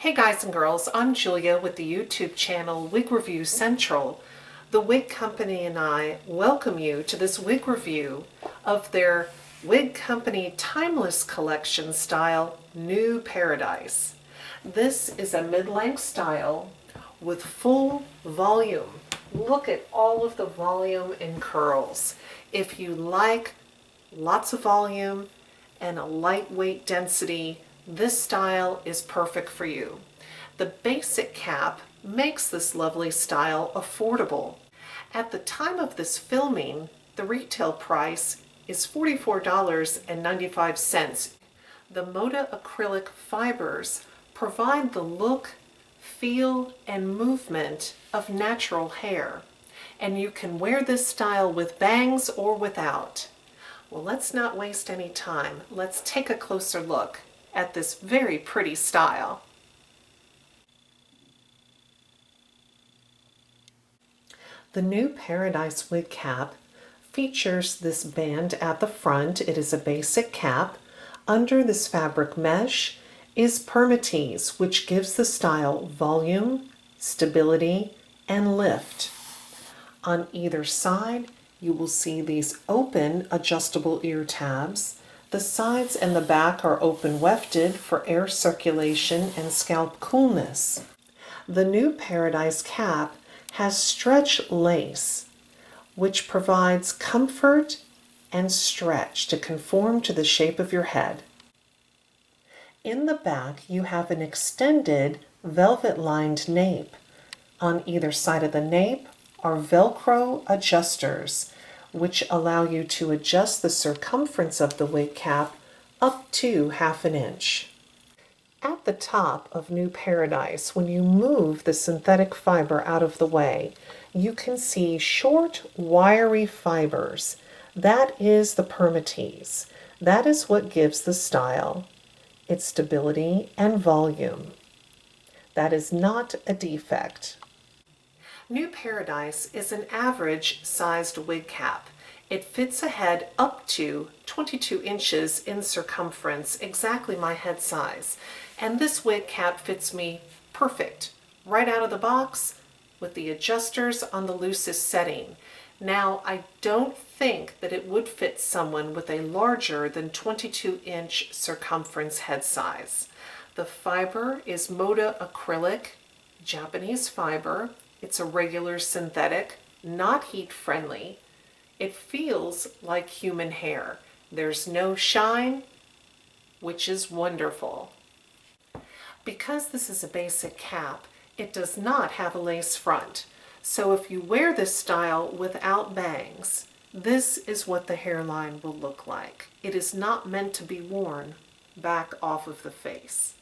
Hey guys and girls, I'm Julia with the YouTube channel Wig Review Central. The Wig Company and I welcome you to this wig review of their Wig Company Timeless Collection style New Paradise. This is a mid-length style with full volume. Look at all of the volume and curls. If you like lots of volume and a lightweight density, this style is perfect for you. The basic cap makes this lovely style affordable. At the time of this filming, the retail price is $44.95. The modacrylic fibers provide the look, feel, and movement of natural hair. And you can wear this style with bangs or without. Well, let's not waste any time. Let's take a closer look at this very pretty style. The new Paradise wig cap features this band at the front. It is a basic cap. Under this fabric mesh is permatease, which gives the style volume, stability, and lift. On either side, you will see these open adjustable ear tabs. The sides and the back are open wefted for air circulation and scalp coolness. The new Paradise cap has stretch lace, which provides comfort and stretch to conform to the shape of your head. In the back, you have an extended velvet-lined nape. On either side of the nape are Velcro adjusters, which allow you to adjust the circumference of the wig cap up to ½ inch. At the top of New Paradise, when you move the synthetic fiber out of the way, you can see short, wiry fibers. That is the permatease. That is what gives the style its stability and volume. That is not a defect. New Paradise is an average sized wig cap. It fits a head up to 22 inches in circumference, exactly my head size. And this wig cap fits me perfect, right out of the box with the adjusters on the loosest setting. Now, I don't think that it would fit someone with a larger than 22-inch circumference head size. The fiber is modacrylic, Japanese fiber. It's a regular synthetic, not heat friendly. It feels like human hair. There's no shine, which is wonderful. Because this is a basic cap, it does not have a lace front. So if you wear this style without bangs, this is what the hairline will look like. It is not meant to be worn back off of the face.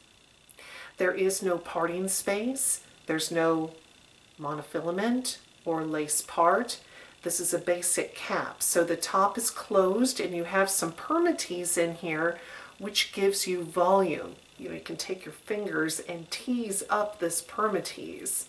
There is no parting space. There's no monofilament or lace part. This is a basic cap, so the top is closed and you have some permatease in here, which gives you volume. You can take your fingers and tease up this permatease.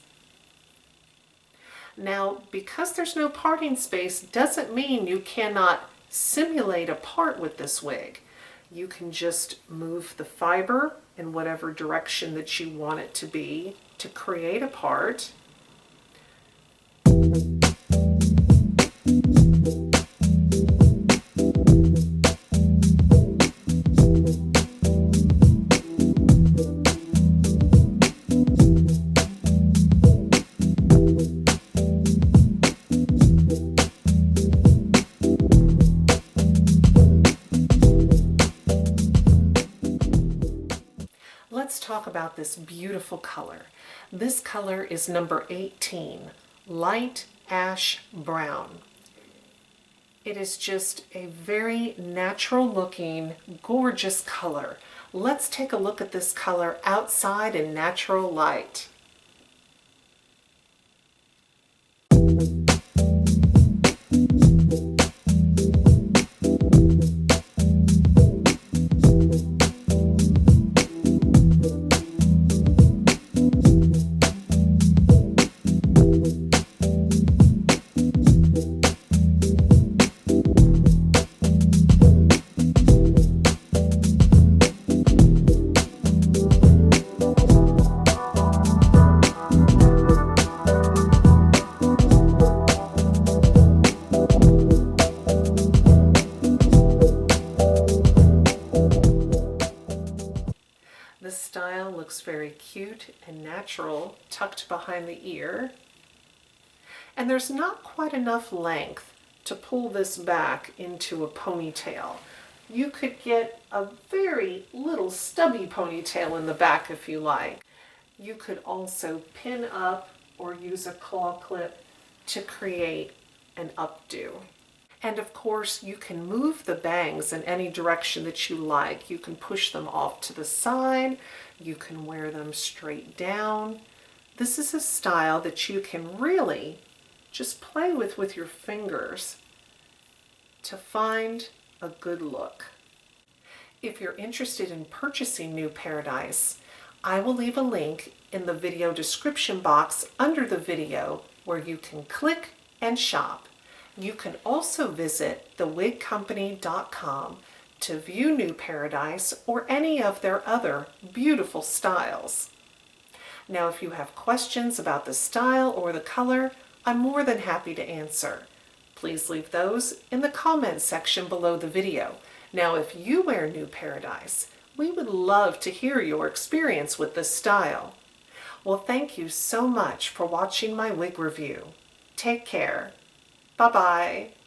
Now, because there's no parting space doesn't mean you cannot simulate a part with this wig. You can just move the fiber in whatever direction that you want it to be to create a part. Let's talk about this beautiful color. This color is number 18, light ash brown. It is just a very natural looking, gorgeous color. Let's take a look at this color outside in natural light. looks very cute and natural, tucked behind the ear. And there's not quite enough length to pull this back into a ponytail. You could get a very little stubby ponytail in the back if you like. You could also pin up or use a claw clip to create an updo. And of course, you can move the bangs in any direction that you like. You can push them off to the side. You can wear them straight down. This is a style that you can really just play with your fingers to find a good look. If you're interested in purchasing New Paradise, I will leave a link in the video description box under the video where you can click and shop. You can also visit thewigcompany.com to view New Paradise or any of their other beautiful styles. Now, if you have questions about the style or the color, I'm more than happy to answer. Please leave those in the comments section below the video. Now, if you wear New Paradise, we would love to hear your experience with this style. Well, thank you so much for watching my wig review. Take care. Bye-bye.